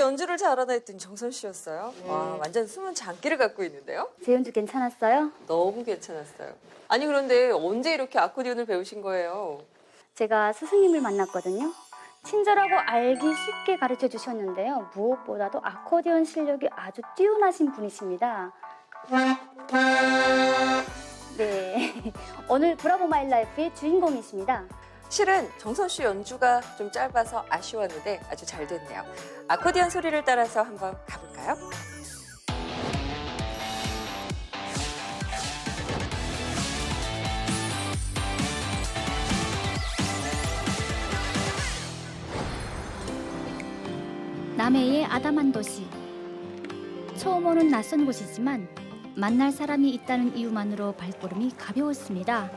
연주를 잘하나 했더니 정선 씨였어요. 와, 완전 숨은 장기를 갖고 있는데요. 제 연주 괜찮았어요? 너무 괜찮았어요. 아니 그런데 언제 이렇게 아코디언을 배우신 거예요? 제가 스승님을 만났거든요. 친절하고 알기 쉽게 가르쳐 주셨는데요. 무엇보다도 아코디언 실력이 아주 뛰어나신 분이십니다. 네, 오늘 브라보 마이 라이프의 주인공이십니다. 실은 정선 씨 연주가 좀 짧아서 아쉬웠는데 아주 잘 됐네요. 아코디언 소리를 따라서 한번 가볼까요? 남해의 아담한 도시. 처음 오는 낯선 곳이지만 만날 사람이 있다는 이유만으로 발걸음이 가벼웠습니다.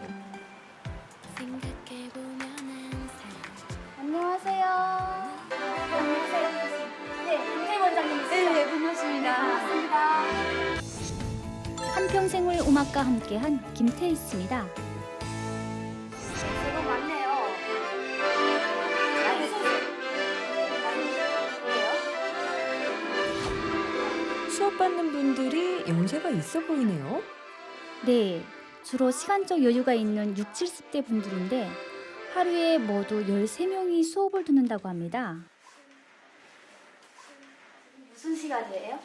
안녕하세요. 안녕하세요. 네, 김태희 원장님이시죠? 네, 반갑습니다. 반갑습니다. 한평생을 음악과 함께한 김태희 씨입니다. 제가 많네요. 수업받는 분들이 연세가 있어 보이네요. 네, 주로 시간적 여유가 있는 60, 70대 분들인데 하루에 모두 13명이 수업을 듣는다고 합니다. 무슨 시간이에요?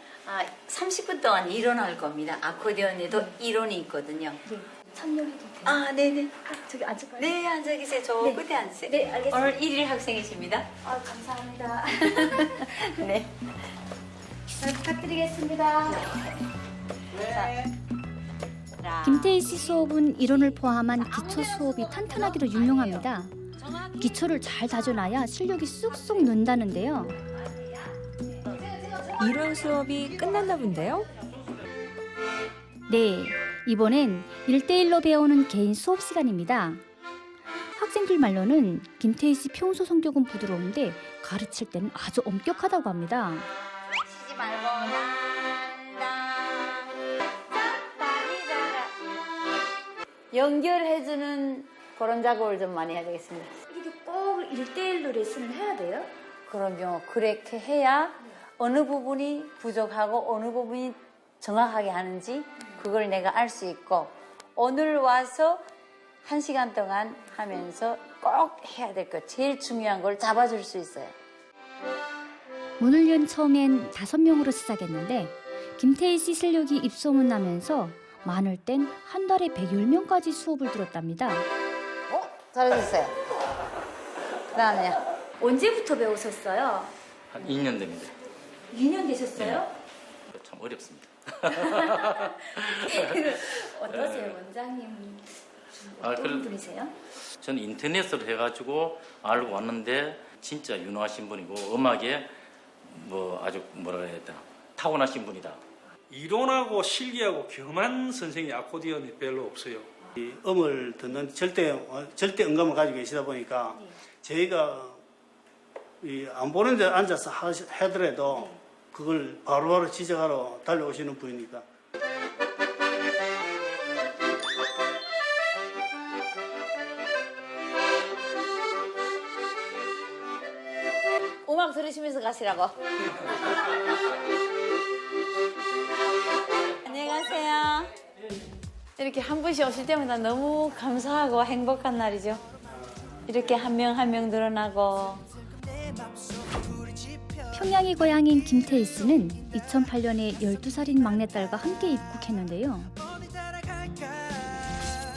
30분 동안 이론할 겁니다. 아코디언에도 이론이 있거든요. 네, 참여해도 돼요? 네네. 저기 앉을까요? 네, 앉아 계세요. 저 네. 끝에 앉으세요. 네, 알겠습니다. 오늘 1일 학생이십니다. 감사합니다. 네. 잘 부탁드리겠습니다. 자, 김태희 씨 수업은 이론을 포함한 기초 수업이 탄탄하기로 유명합니다. 기초를 잘 다져놔야 실력이 쑥쑥 는다는데요. 이론 수업이 끝났나 본데요. 네, 이번엔 1대1로 배우는 개인 수업 시간입니다. 학생들 말로는 김태희 씨 평소 성격은 부드러운데 가르칠 때는 아주 엄격하다고 합니다. 치지 말고 연결해주는 그런 작업을 좀 많이 해야 되겠습니다. 이렇게 꼭 1대1로 레슨을 해야 돼요? 그럼요. 그렇게 해야 어느 부분이 부족하고 어느 부분이 정확하게 하는지 그걸 내가 알 수 있고 오늘 와서 1시간 동안 하면서 꼭 해야 될 것, 제일 중요한 걸 잡아줄 수 있어요. 문을 연 처음엔 5명으로 시작했는데 김태희 씨 실력이 입소문 나면서 많을 땐 한 달에 110명까지 수업을 들었답니다. 잘하셨어요. 그 다음에요. 언제부터 배우셨어요? 한 2년 됩니다. 2년 되셨어요? 참 어렵습니다. 어떠세요, 원장님? 아, 어떤 분이세요? 저는 인터넷으로 해가지고 알고 왔는데 진짜 유능하신 분이고 음악에 뭐 아주 뭐라 해야 되나 타고나신 분이다. 이론하고 실기하고 겸한 선생이 아코디언이 별로 없어요. 이 음을 듣는 절대 음감을 가지고 계시다 보니까 저희가 안 보는 데 앉아서 하더라도 그걸 바로바로 지적하러 달려오시는 분이니까. 음악 들으시면서 가시라고. 안녕하세요. 이렇게 한 분씩 오실 때마다 너무 감사하고 행복한 날이죠. 이렇게 한 명 한 명 늘어나고. 평양이 고향인 김태희 씨는 2008년에 12살인 막내딸과 함께 입국했는데요.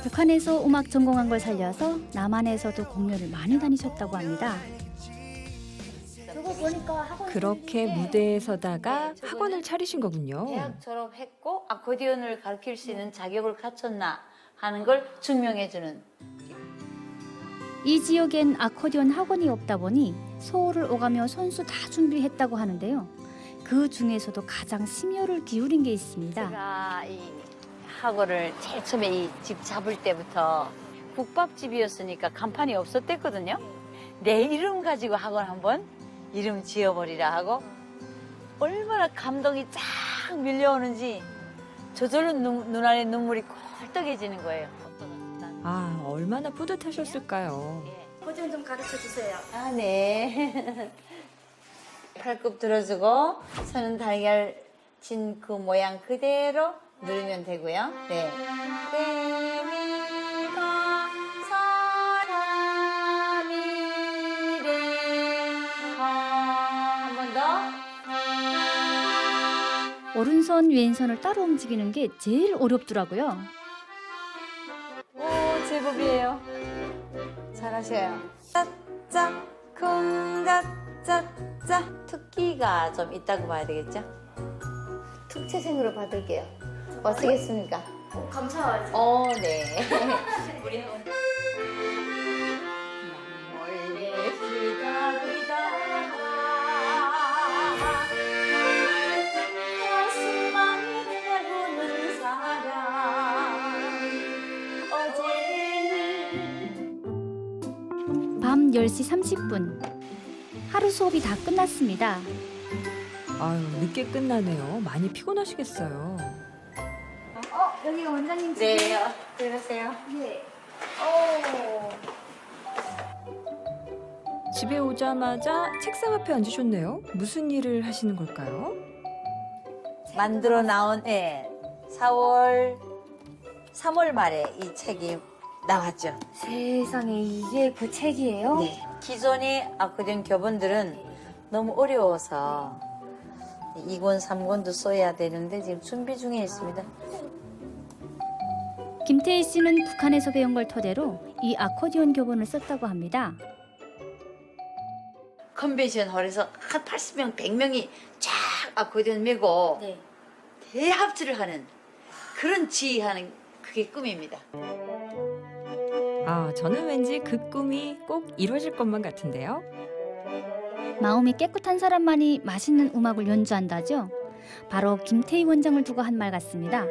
북한에서 음악 전공한 걸 살려서 남한에서도 공연을 많이 다니셨다고 합니다. 저거 보니까 학원 그렇게 무대에 서다가 학원을 차리신 거군요. 대학 졸업했고 아코디언을 가르칠 수 있는 자격을 갖췄나 하는 걸 증명해주는. 이 지역엔 아코디언 학원이 없다 보니 서울을 오가며 선수 다 준비했다고 하는데요. 그 중에서도 가장 심혈을 기울인 게 있습니다. 제가 이 학원을 제일 처음에 이 집 잡을 때부터 국밥집이었으니까 간판이 없었댔거든요. 내 이름 가지고 학원 한번 이름 지어버리라 하고 얼마나 감동이 쫙 밀려오는지 저절로 눈 안에 눈물이 꼴떡해지는 거예요. 아, 얼마나 뿌듯하셨을까요. 아코디언 좀 가르쳐 주세요. 아, 네. 팔굽 들어주고 손은 달걀 진 그 모양 그대로 누르면 되고요. 네. 레미가 사라미레 한 번 더. 오른손, 왼손을 따로 움직이는 게 제일 어렵더라고요. 오, 제법이에요. 잘하셔요. 짜짜, 콩가, 짜짜. 특기가 좀 있다고 봐야 되겠죠? 특채생으로 받을게요. 어떻겠습니까? 감사하죠. 네. 우리는 몰래 기다리다가 가슴만 태우는 사랑 어제는 밤 10시 30분. 하루 수업이 다 끝났습니다. 아유, 늦게 끝나네요. 많이 피곤하시겠어요. 여기 원장님 네, 들으세요. 네. 집에 오자마자 책상 앞에 앉으셨네요. 무슨 일을 하시는 걸까요? 만들어 나온 3월 말에 이 책이 나왔죠. 세상에 이게 그 책이에요? 네. 기존의 아코디언 교본들은 너무 어려워서 2권, 3권도 써야 되는데 지금 준비 중에 있습니다. 김태희 씨는 북한에서 배운 걸 토대로 이 아코디언 교본을 썼다고 합니다. 컨벤션 홀에서 한 80명, 100명이 쫙 아코디언 메고 대합주를 하는 그런 지휘하는 그게 꿈입니다. 아, 저는 왠지 그 꿈이 꼭 이루어질 것만 같은데요. 마음이 깨끗한 사람만이 맛있는 음악을 연주한다죠. 바로 김태희 원장을 두고 한 말 같습니다.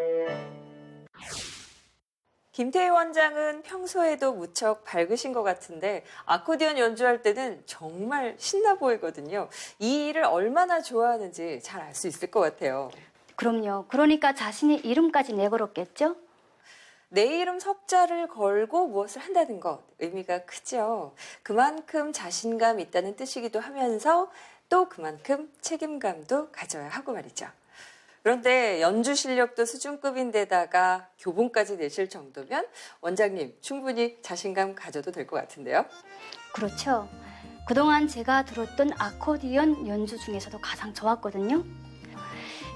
김태희 원장은 평소에도 무척 밝으신 것 같은데 아코디언 연주할 때는 정말 신나 보이거든요. 이 일을 얼마나 좋아하는지 잘 알 수 있을 것 같아요. 그럼요. 그러니까 자신의 이름까지 내걸었겠죠? 내 이름 석자를 걸고 무엇을 한다는 것 의미가 크죠. 그만큼 자신감 있다는 뜻이기도 하면서 또 그만큼 책임감도 가져야 하고 말이죠. 그런데 연주 실력도 수준급인데다가 교본까지 내실 정도면 원장님 충분히 자신감 가져도 될 것 같은데요. 그렇죠. 그동안 제가 들었던 아코디언 연주 중에서도 가장 좋았거든요.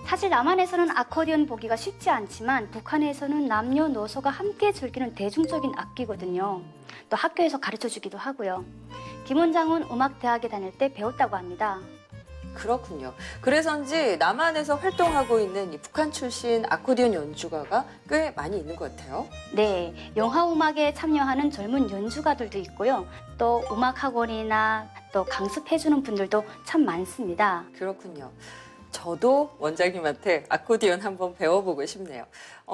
사실 남한에서는 아코디언 보기가 쉽지 않지만 북한에서는 남녀노소가 함께 즐기는 대중적인 악기거든요. 또 학교에서 가르쳐주기도 하고요. 김 원장은 음악대학에 다닐 때 배웠다고 합니다. 그렇군요. 그래서인지 남한에서 활동하고 있는 이 북한 출신 아코디언 연주가가 꽤 많이 있는 것 같아요. 네, 영화음악에 참여하는 젊은 연주가들도 있고요. 또 음악학원이나 또 강습해주는 분들도 참 많습니다. 그렇군요. 저도 원장님한테 아코디언 한번 배워보고 싶네요.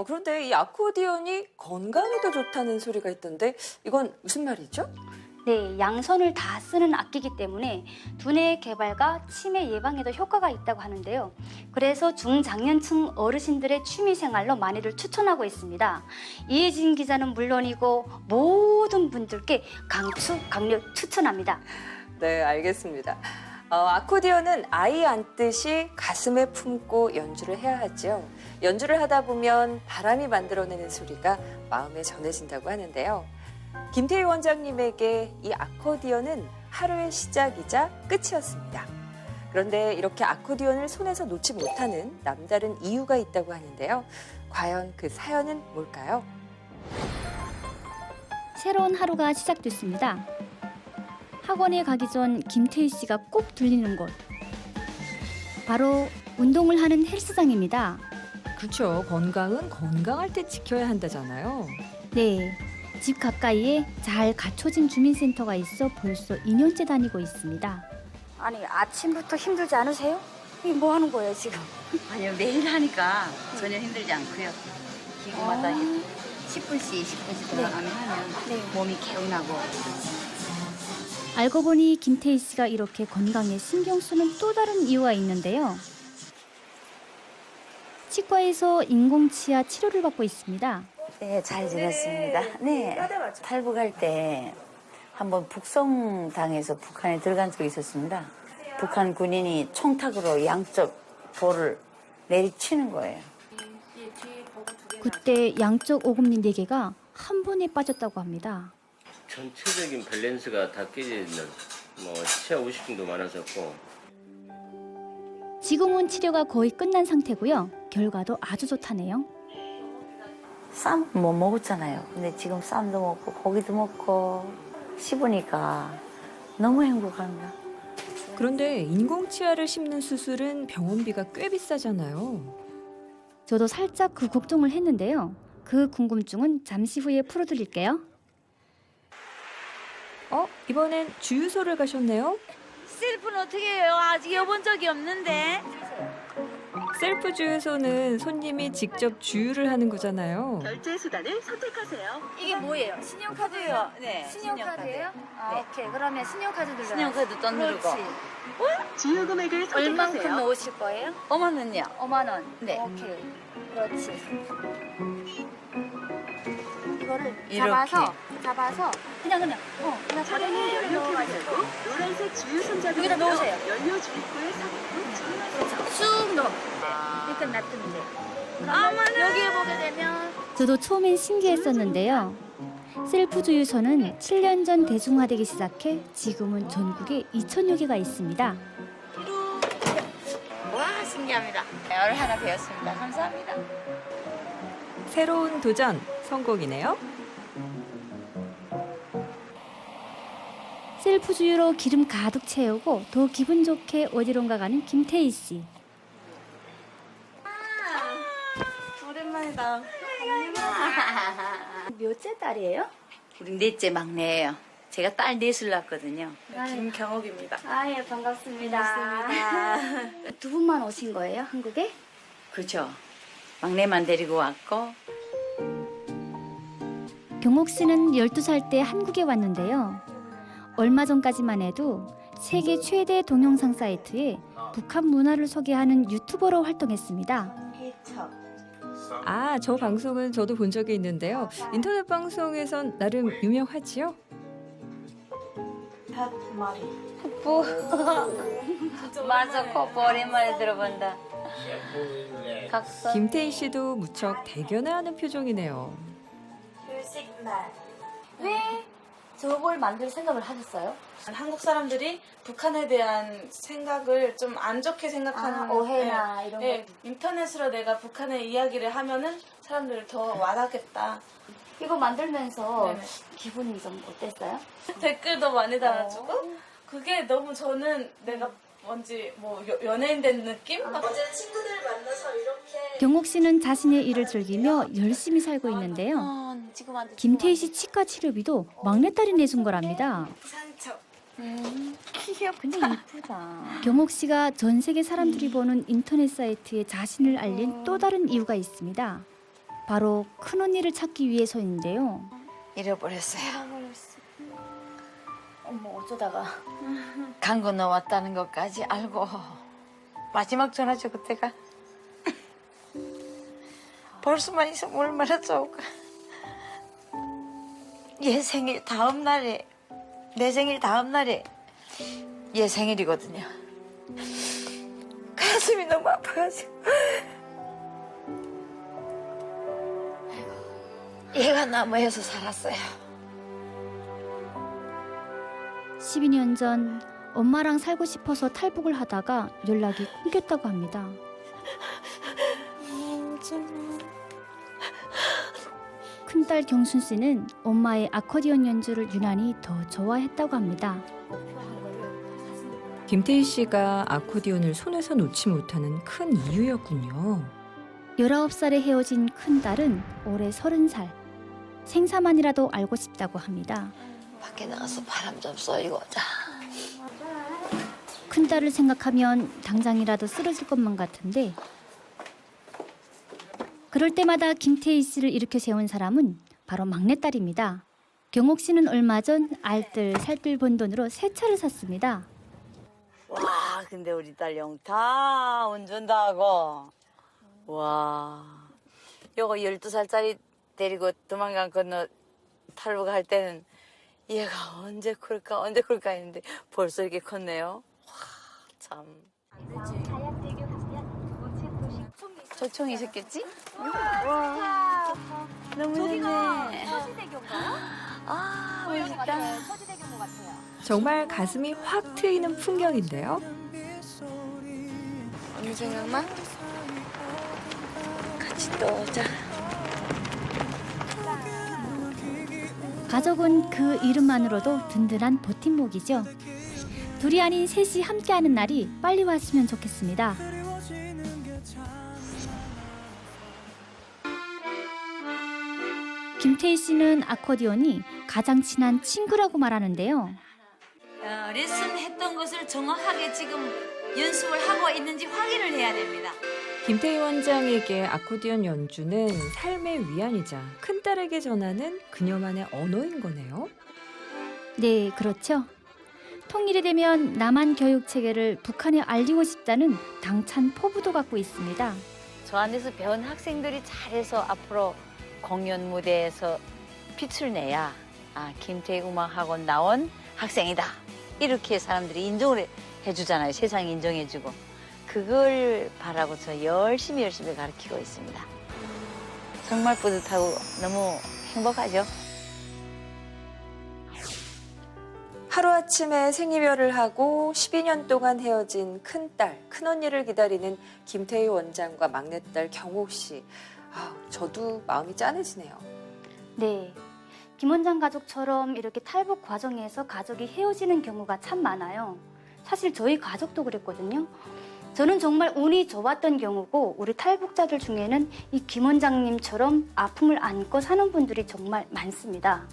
그런데 이 아코디언이 건강에도 좋다는 소리가 있던데 이건 무슨 말이죠? 네, 양손을 다 쓰는 악기이기 때문에 두뇌 개발과 치매 예방에도 효과가 있다고 하는데요. 그래서 중장년층 어르신들의 취미 생활로 많이들 추천하고 있습니다. 이혜진 기자는 물론이고 모든 분들께 강력 추천합니다. 네, 알겠습니다. 아코디언은 아이 안듯이 가슴에 품고 연주를 해야 하죠. 연주를 하다 보면 바람이 만들어내는 소리가 마음에 전해진다고 하는데요. 김태희 원장님에게 이 아코디언은 하루의 시작이자 끝이었습니다. 그런데 이렇게 아코디언을 손에서 놓지 못하는 남다른 이유가 있다고 하는데요. 과연 그 사연은 뭘까요? 새로운 하루가 시작됐습니다. 학원에 가기 전 김태희 씨가 꼭 들리는 곳. 바로 운동을 하는 헬스장입니다. 그렇죠. 건강은 건강할 때 지켜야 한다잖아요. 네, 집 가까이에 잘 갖춰진 주민센터가 있어 벌써 2년째 다니고 있습니다. 아니, 아침부터 힘들지 않으세요? 이게 뭐 하는 거예요, 지금? 아니요, 매일 하니까 전혀 힘들지 않고요. 기구마다 10분씩 들어가면 하면 몸이 개운하고. 알고 보니 김태희 씨가 이렇게 건강에 신경 쓰는 또 다른 이유가 있는데요. 치과에서 인공치아 치료를 받고 있습니다. 네, 잘 지냈습니다. 네, 탈북할 때 한번 북송당해서 북한에 들어간 적이 있었습니다. 북한 군인이 총탁으로 양쪽 돌을 내리치는 거예요. 그때 양쪽 오금니 4개가 한 번에 빠졌다고 합니다. 전체적인 밸런스가 다 깨져 있는 치아 우식증도 많아졌고 지금은 치료가 거의 끝난 상태고요. 결과도 아주 좋다네요. 쌈 못 먹었잖아요. 근데 지금 쌈도 먹고 고기도 먹고 씹으니까 너무 행복합니다. 그런데 인공치아를 심는 수술은 병원비가 꽤 비싸잖아요. 저도 살짝 그 걱정을 했는데요. 그 궁금증은 잠시 후에 풀어드릴게요. 이번엔 주유소를 가셨네요. 셀프는 어떻게 해요? 아직 여본 적이 없는데. 셀프 주유소는 손님이 직접 주유를 하는 거잖아요. 결제 수단을 선택하세요. 이게 뭐예요? 신용카드요. 네. 신용카드예요? 네. 오케이. 그러면 신용카드 눌러요. 신용카드 돈 누르고. 주유 금액을 얼만큼 선택하세요. 넣으실 거예요? 5만 원요. 5만 원. 네. 오케이. 그렇지. 이거를 이렇게. 잡아서 그냥 차량에 연료 켜가지고 노란색 주유 손잡이를 여기다 넣으세요. 연료 주입구에 삽입구 주유하세요. 쑥 넣어. 이렇게 놔두면 돼. 그러면 여기에 보게 되면 저도 처음엔 신기했었는데요. 셀프 주유소는 7년 전 대중화되기 시작해 지금은 전국에 2,000여 개가 있습니다. 와, 신기합니다. 오늘 하나 배웠습니다. 감사합니다. 새로운 도전 성공이네요. 셀프 주유로 기름 가득 채우고 더 기분 좋게 어디론가 가는 김태희 씨. 오랜만이다. 몇째 딸이에요? 우리 넷째 막내예요. 제가 딸 넷을 낳았거든요. 김경옥입니다. 예, 반갑습니다. 두 분만 오신 거예요, 한국에? 그렇죠. 막내만 데리고 왔고 경옥 씨는 12살 때 한국에 왔는데요. 얼마 전까지만 해도 세계 최대 동영상 사이트에 북한 문화를 소개하는 유튜버로 활동했습니다. 저 방송은 저도 본 적이 있는데요. 인터넷 방송에선 나름 유명하지요? 맞아, 코프 오랜만에 들어본다. 각선. 김태희 씨도 무척 대견해하는 표정이네요. 왜 저걸 만들 생각을 하셨어요? 한국 사람들이 북한에 대한 생각을 좀 안 좋게 생각하는 오해나 이런 거. 인터넷으로 내가 북한의 이야기를 하면은 사람들을 더 와닿겠다. 이거 만들면서 네네. 기분이 좀 어땠어요? 댓글도 많이 달아주고 그게 너무 저는 내가 뭔지 뭐 연예인 된 느낌? 어제 친구들 만나서 이렇게 경옥 씨는 자신의 일을 즐기며 열심히 살고 있는데요. 김태희 씨 치과 치료비도 막내딸이 내준 거랍니다. 상처. 귀여워. 근데 이쁘다. 경옥 씨가 전 세계 사람들이 보는 인터넷 사이트에 자신을 알린 또 다른 이유가 있습니다. 바로 큰언니를 찾기 위해서인데요. 잃어버렸어요. 어머, 어쩌다가. 간 건너 왔다는 것까지 알고 마지막 전화죠 그때가. 볼 수만 있으면 얼마나 좋을까. 얘 생일 다음 날에 내 생일 다음 날에 얘 생일이거든요. 가슴이 너무 아파가지고 얘가 나무에서 살았어요. 12년 전 엄마랑 살고 싶어서 탈북을 하다가 연락이 끊겼다고 합니다. 큰딸 경순 씨는 엄마의 아코디언 연주를 유난히 더 좋아했다고 합니다. 김태희 씨가 아코디언을 손에서 놓지 못하는 큰 이유였군요. 19살에 헤어진 큰딸은 올해 30살. 생사만이라도 알고 싶다고 합니다. 밖에 나가서 바람 좀 쐬고 오자. 큰딸을 생각하면 당장이라도 쓰러질 것만 같은데 그럴 때마다 김태희 씨를 일으켜 세운 사람은 바로 막내딸입니다. 경옥 씨는 얼마 전 알뜰 살뜰 번 돈으로 새 차를 샀습니다. 와, 근데 우리 딸 영타 운전 다 하고. 와, 요거 12살짜리 데리고 도망간 건너 탈북할 때는 얘가 언제 클까 했는데 벌써 이렇게 컸네요. 와, 참. 저 총 있었겠지? 와, 너무 좋네. 아, 멋있다. 정말 가슴이 확 트이는 풍경인데요. 언니 생각나? 같이 떠자. 가족은 그 이름만으로도 든든한 버팀목이죠. 둘이 아닌 셋이 함께하는 날이 빨리 왔으면 좋겠습니다. 김태희 씨는 아코디언이 가장 친한 친구라고 말하는데요. 레슨 했던 것을 정확하게 지금 연습을 하고 있는지 확인을 해야 됩니다. 김태희 원장에게 아코디언 연주는 삶의 위안이자 큰딸에게 전하는 그녀만의 언어인 거네요. 네, 그렇죠. 통일이 되면 남한 교육 체계를 북한에 알리고 싶다는 당찬 포부도 갖고 있습니다. 저 안에서 배운 학생들이 잘해서 앞으로 공연 무대에서 빛을 내야 김태희 음악학원 나온 학생이다. 이렇게 사람들이 인정을 해주잖아요. 세상이 인정해주고. 그걸 바라고 저 열심히 가르치고 있습니다. 정말 뿌듯하고 너무 행복하죠. 하루아침에 생이별을 하고 12년 동안 헤어진 큰딸, 큰언니를 기다리는 김태희 원장과 막내딸 경옥 씨. 저도 마음이 짠해지네요. 네. 김 원장 가족처럼 이렇게 탈북 과정에서 가족이 헤어지는 경우가 참 많아요. 사실 저희 가족도 그랬거든요. 저는 정말 운이 좋았던 경우고 우리 탈북자들 중에는 이 김 원장님처럼 아픔을 안고 사는 분들이 정말 많습니다.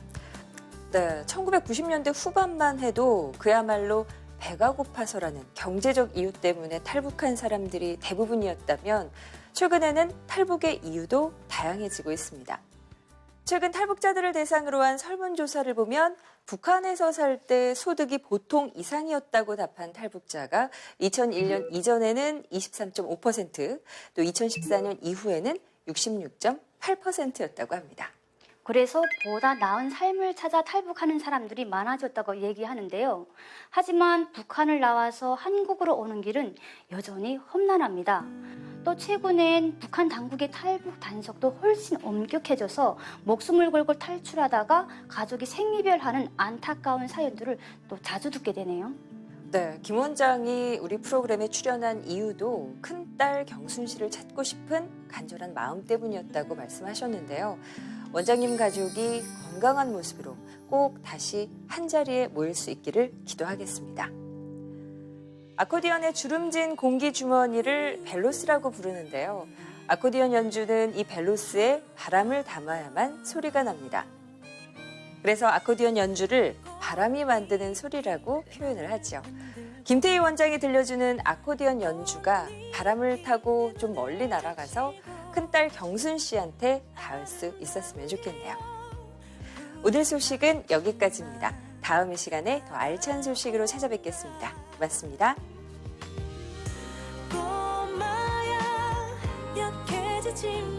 네, 1990년대 후반만 해도 그야말로 배가 고파서라는 경제적 이유 때문에 탈북한 사람들이 대부분이었다면 최근에는 탈북의 이유도 다양해지고 있습니다. 최근 탈북자들을 대상으로 한 설문조사를 보면 북한에서 살 때 소득이 보통 이상이었다고 답한 탈북자가 2001년 이전에는 23.5%, 또 2014년 이후에는 66.8%였다고 합니다. 그래서 보다 나은 삶을 찾아 탈북하는 사람들이 많아졌다고 얘기하는데요. 하지만 북한을 나와서 한국으로 오는 길은 여전히 험난합니다. 또 최근엔 북한 당국의 탈북 단속도 훨씬 엄격해져서 목숨을 걸고 탈출하다가 가족이 생이별하는 안타까운 사연들을 또 자주 듣게 되네요. 네, 김 원장이 우리 프로그램에 출연한 이유도 큰딸 경순 씨를 찾고 싶은 간절한 마음 때문이었다고 말씀하셨는데요. 원장님 가족이 건강한 모습으로 꼭 다시 한자리에 모일 수 있기를 기도하겠습니다. 아코디언의 주름진 공기 주머니를 벨로스라고 부르는데요. 아코디언 연주는 이 벨로스에 바람을 담아야만 소리가 납니다. 그래서 아코디언 연주를 바람이 만드는 소리라고 표현을 하죠. 김태희 원장이 들려주는 아코디언 연주가 바람을 타고 좀 멀리 날아가서 큰딸 경순 씨한테 닿을 수 있었으면 좋겠네요. 오늘 소식은 여기까지입니다. 다음 이 시간에 더 알찬 소식으로 찾아뵙겠습니다. 고맙습니다. 꼬마야 약해지지